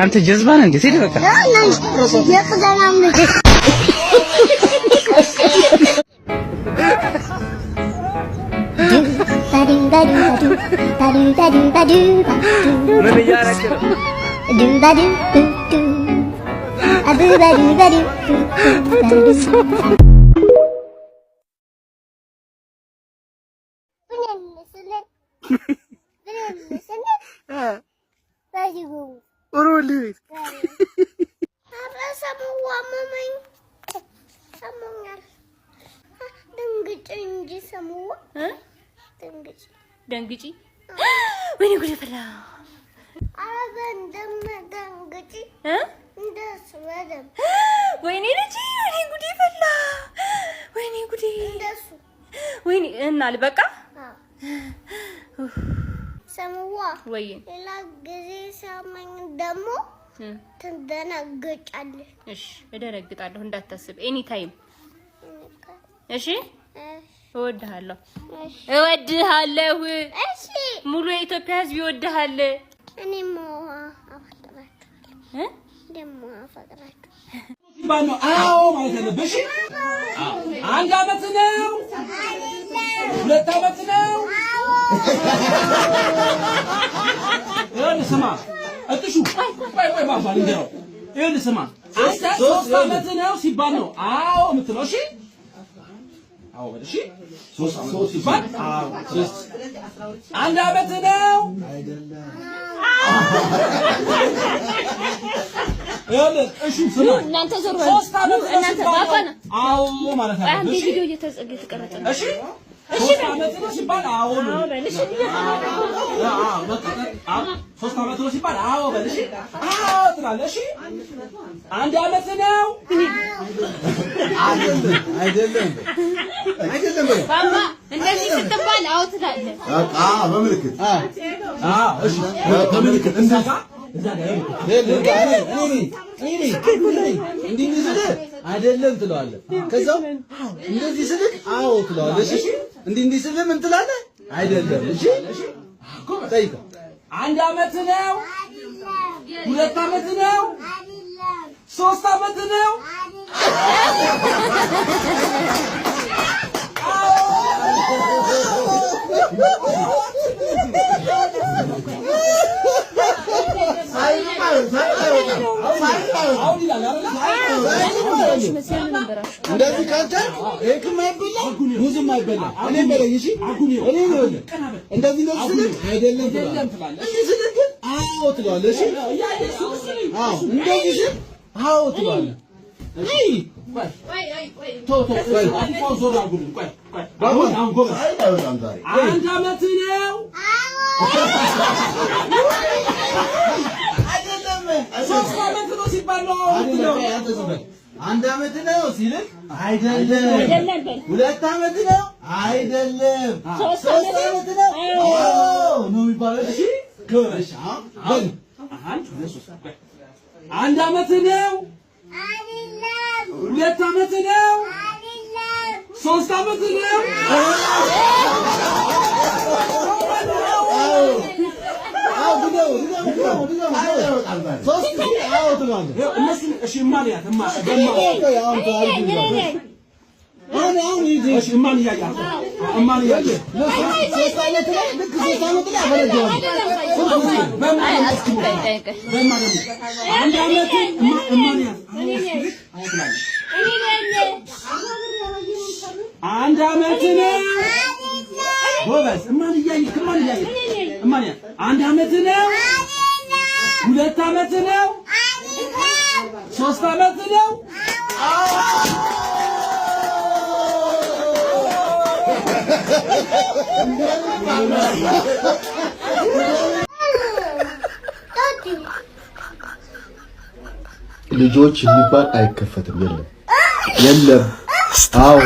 አንተ ጀዝባ ነህ እንዴ? ሲል በቃ የቅዘናም ልጅ ምን እያደረግህ ነው? ደንግጪ ወይኔ ጉድ ፈላ አረን ደንግጪ እንደሱ ወደም ወይኔ ልጅ ወይኔ ጉድ ፈላ ወይኔ ጉድ እንደሱ ወይኔ እና ልበቃ ሰሙዋ ወይ ሌላ ጊዜ ሰማኝ ደሞ ትደነግጫለሽ። እሺ እደነግጣለሁ እንዳታስብ ኤኒ ታይም እሺ እወድሃለሁ እወድሃለሁ እሺ ሙሉ የኢትዮጵያ ሕዝብ ይወድሃል እኔም አፈቅራለሁ ደሞ አፈቅራለሁ ባኖ አዎ ማለት አለብሽ አንድ አመት ነው ሁለት አመት ነው ስማ እጥሹ ቆይ ባባ ልንገረው ይሄን ስማ ሶስት አመት ነው ሲባል ነው አዎ የምትለው እሺ አዎ በል እሺ ሶስት ሲባል አዎ ሶስት አንድ አመት ነው አይደለም እሺ ስማ እናንተ ዞር በሉ እናንተ ባባ ነው አዎ ማለት አለብሽ አንዴ ቪዲዮ እየተቀረጸ ነው እሺ ሶስት አመት ነው ሲባል አዎ ነው በልሽ አዎ በቃ ሶስት አመት ነው ሲባል አዎ በልሽ አዎ ትላለሽ አንድ አመት ነው አይደለም ባባ እንደዚህ ስትባል አዎ ትላለህ በምልክት እሺ በምልክት እንደዛ እንዲህ ስልህ አይደለም ትለዋለህ። ከዛው እንደዚህ ስልህ አዎ ትለዋለህ። እሺ እንዲህ ስልህ ምን ትላለህ? አይደለም። እሺ ጠይቀው። አንድ አመት ነው ሁለት አመት ነው ሶስት አመት ነው እንደዚህ ካልቻ እክም አይበላ ሙዝም አይበላ እኔ በለኝ እሺ እኔ ነው እንደዚህ ነው ስልህ አይደለም ትላለህ እንዴ ስልህ ግን አዎ ትላለህ እሺ አዎ እንደዚህ ስል አዎ ትላለህ አይ ቆይ አዲፋው ዞር አጉልኝ ቆይ አሁን ጎበዝ አንድ አመት ነው ሶስት አመት ነው ሲባል ነው አንድ አመት ነው ሲልህ አይደለም ሁለት አመት ነው አይደለም ሶስት አመት ነው አዎ ነው የሚባለው እሺ ከበሽ በል አንድ አመት ነው አይደለም ሁለት አመት ነው አይደለም ሶስት አመት ነው እሺ ማንያት እማን እያያት እማን እያያት አንድ አመት እማንያት አንድ አመት ነው ጎበዝ እማን እያየት እማንያት አንድ አመት ነው ሁለት አመት ነው ሶስት አመት ነው ልጆች የሚባል አይከፈትም የለም አዎ